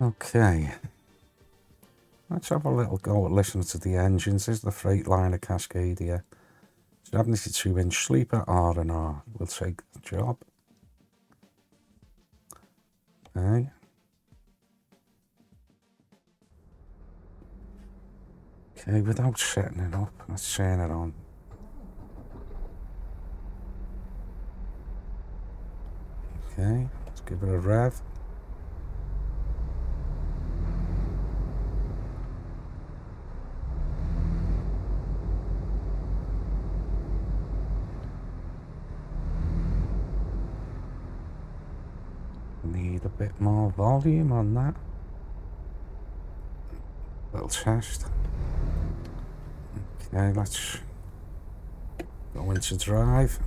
Okay. Let's have a little go at listening to the engines. This is the Freightliner Cascadia. 72-inch sleeper R&R. We'll take the job. Okay. Okay, without setting it up, let's turn it on. Okay, let's give it a rev. Need a bit more volume on that. Little test. Okay, let's go into drive.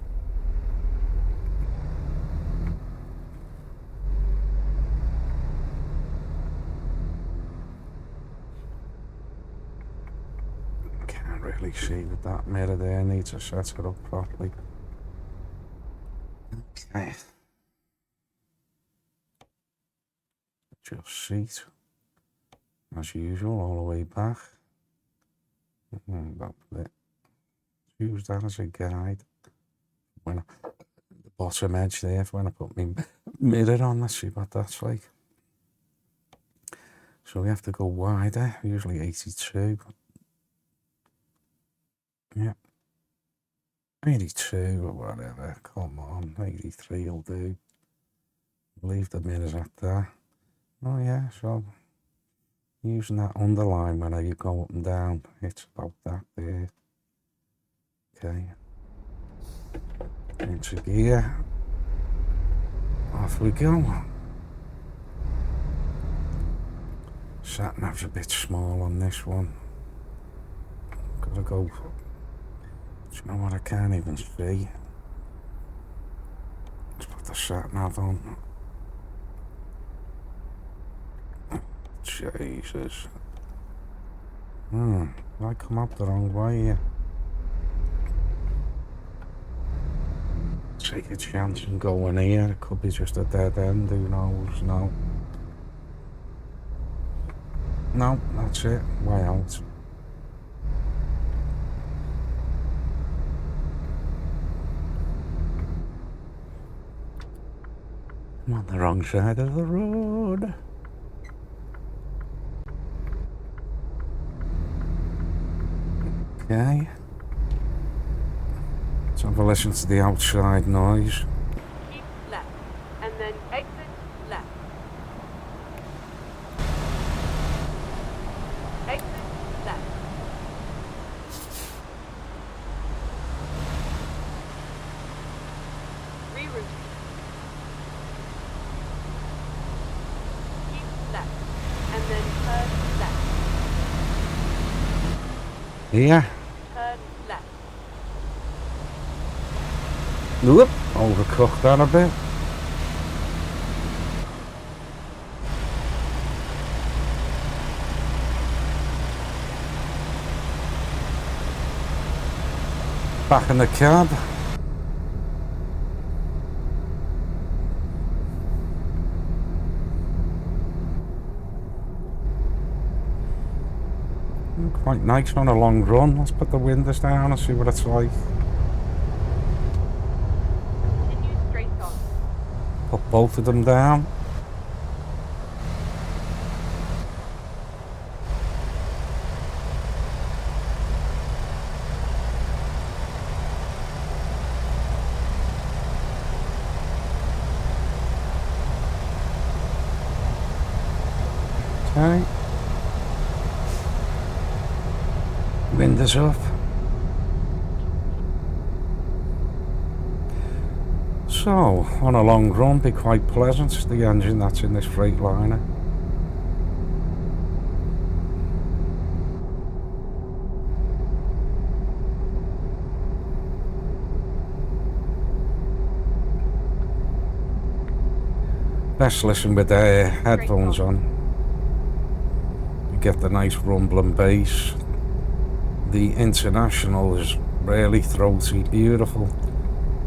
Can't really see with that mirror there, need to set it up properly. Okay. Just seat, as usual, all the way back. That's it. Use that as a guide. When the bottom edge there, when I put my mirror on, let's see what that's like. So we have to go wider, usually 82. Yeah. 82 or whatever, come on, 83 will do. Leave the mirrors at that. Oh yeah, so using that underline when you go up and down, it's about that there. Okay. Into gear. Off we go. Sat nav's a bit small on this one. Gotta go. Do you know what, I can't even see. Let's put the sat nav on. Jesus. I come up the wrong way here. Take a chance and go in here. It could be just a dead end, who knows? No. No, that's it. Way out. I'm on the wrong side of the road. Okay. Let's have a listen to the outside noise. Keep left, and then exit left. Exit left. Reroute. Keep left, and then turn left. Here. Turn left. Whoop, overcooked that a bit. Back in the cab. Quite nice on a long run. Let's put the windows down and see what it's like. Continue straight on. Put both of them down. Okay. Windows up. So, on a long run, be quite pleasant, the engine that's in this Freightliner. Best listen with the headphones on. You get the nice rumbling bass. The International is really throaty, beautiful,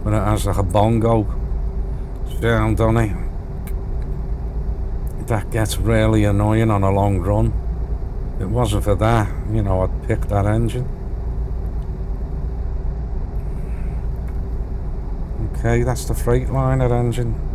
but it has like a bongo sound on it. that gets really annoying on a long run. If it wasn't for that, you know, I'd pick that engine. Okay, that's the Freightliner engine.